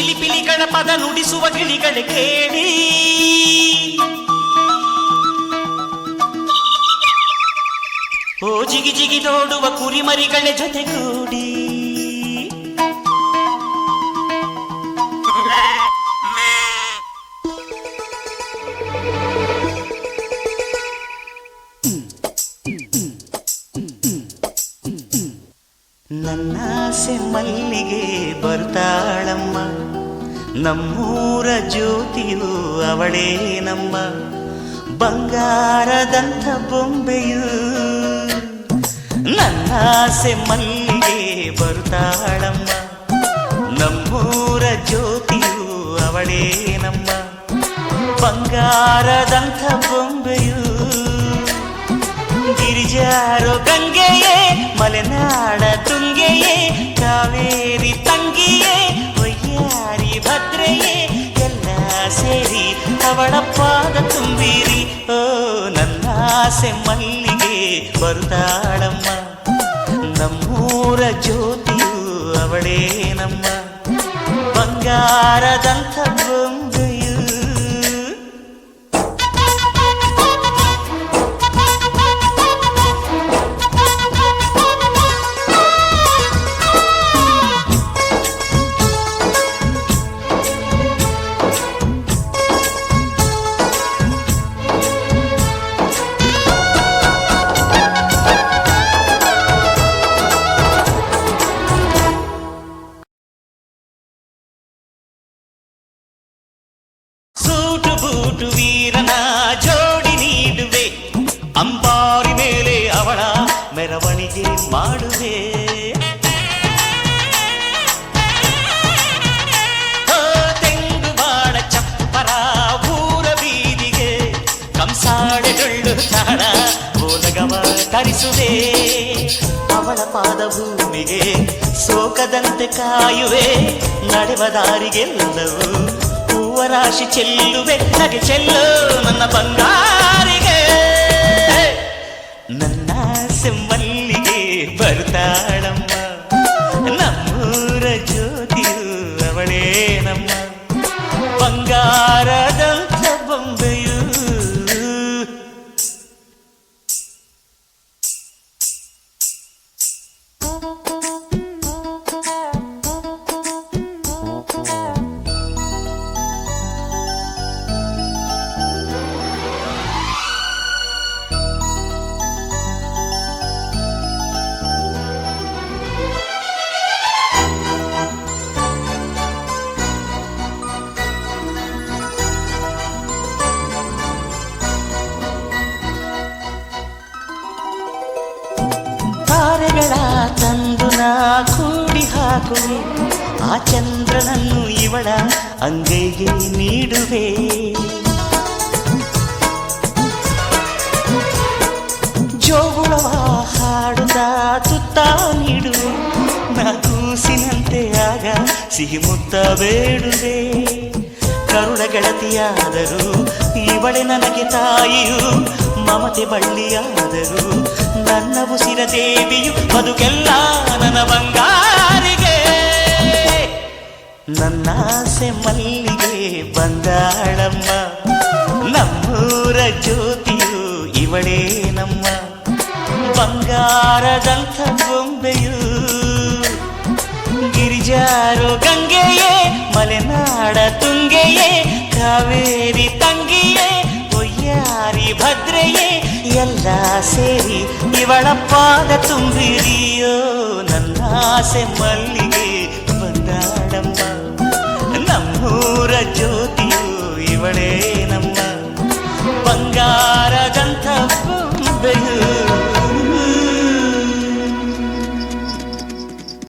ಚಿಲಿಪಿಲಿಗಳ ಪದ ನುಡಿಸುವ ಗಿಳಿಗಳ ಕೇಳಿ ಓ ಜಿಗಿ ಜಿಗಿದೋಡುವ ಕುರಿಮರಿಗಳ ಜೊತೆಗೂಡಿ ನನ್ನಾಸೆ ಮಲ್ಲಿಗೆ ಬರ್ತಾಳಮ್ಮ ನಮ್ಮೂರ ಜ್ಯೋತಿಯು ಅವಳೇ ನಮ್ಮ ಬಂಗಾರದಂಥ ಬೊಂಬೆಯು ನನ್ನಾಸೆ ಮಲ್ಲಿಗೆ ಬರ್ತಾಳಮ್ಮ ನಮ್ಮೂರ ಜ್ಯೋತಿಯು ಅವಳೇ ನಮ್ಮ ಬಂಗಾರದಂಥ ಬೊಂಬೆಯು ಗಿರಿಜಾರೋ ಗಂಗೆಯೇ ಮಲೆನಾಡ ತುಂಗೆಯೇ ಕಾವೇರಿ ತಂಗಿಯೇ ಒಯ್ಯಾರಿ ಭದ್ರೆಯೇ ಎಲ್ಲ ಸೇರಿ ಅವಳ ಪಾದ ತುಂಬಿರಿ ಓ ನನ್ನಾಸೆ ಮಲ್ಲಿಗೆ ಬರುತ್ತಾಳಮ್ಮ ನಮ್ಮೂರ ಜ್ಯೋತಿಯು ಅವಳೇ ನಮ್ಮ ಬಂಗಾರದಂಥ ಬೊಂಬೆಯು ಸೂಟು ಬೂಟು ವೀರನ ಜೋಡಿ ನೀಡುವೆ ಅಂಬಾರಿ ಮೇಲೆ ಅವಳ ಮೆರವಣಿಗೆ ಮಾಡುವೆ ತೆಂಗು ಬಾಳ ಚಪ್ಪರ ಊರ ಬೀದಿಗೆ ಕಂಸಾಳೆ ಡೊಳ್ಳು ತಾಳ ಬೋಲಗವ ತರಿಸುವೆ ಅವಳ ಪಾದ ಭೂಮಿಗೆ ಸೋಕದಂತೆ ಕಾಯುವೆ ನಡೆವ ದಾರಿಗೆಲ್ಲವೂ ರಾಶಿ ಚೆಲ್ಲುವೆ ನಗೆ ಚೆಲ್ಲು ನನ್ನ ಬಂಗಾರಿಗೆ ನನ್ನ ಸೆಮ್ಮಲ್ಲಿಗೆ ಬರ್ತಾಳಮ್ಮ ನಮ್ಮೂರ ಜ್ಯೋತಿಯು ಅವಳೇ ನಮ್ಮ ಬಂಗಾರದಂಥ ಬೊಂಬೆಯು ತಾರೆಗಳ ತಂದು ನಾ ಕೂಡಿ ಹಾಕುವೆ ಆ ಚಂದ್ರನನ್ನು ಇವಳ ಅಂಗೈಗೆ ನೀಡುವೆ ಜೋಗುಳವ ಹಾಡುತ್ತಾ ತುತ್ತ ನೀಡುವೆ ನಾ ಕೂಸಿನಂತೆ ಆಗ ಸಿಹಿ ಮುತ್ತ ಬೇಡುವೆ ಕರುಳ ಗೆಳತಿಯಾದರೂ ಇವಳೆ ನನಗೆ ತಾಯಿಯು ಮಮತೆ ಬಳ್ಳಿಯಾದರೂ ನನ್ನ ಉಸಿರ ದೇವಿಯು ಬದುಕೆಲ್ಲ ನನ್ನ ಬಂಗಾರಿಗೆ ನನ್ನಾಸೆ ಮಲ್ಲಿಗೆ ಬಂದಾಳಮ್ಮ ನಮ್ಮೂರ ಜ್ಯೋತಿಯು ಇವಳೇ ನಮ್ಮ ಬಂಗಾರದಂಥ ಬೊಂಬೆಯು ಗಿರಿಜಾರೋ ಗಂಗೆಯೇ ಮಲೆನಾಡ ತುಂಗೆಯೇ ಕಾವೇರಿ ತಂಗಿಯೇ ಒಯ್ಯಾರಿ ಭದ್ರೆಯೇ ಎಲ್ಲ ಸೇರಿ ಇವಳ ಪಾದ ತುಂಬಿರಿಯೋ ನನ್ನಾಸೆ ಮಲ್ಲಿಗೆ ಬಂದಾಳಮ್ಮ ನಮ್ಮೂರ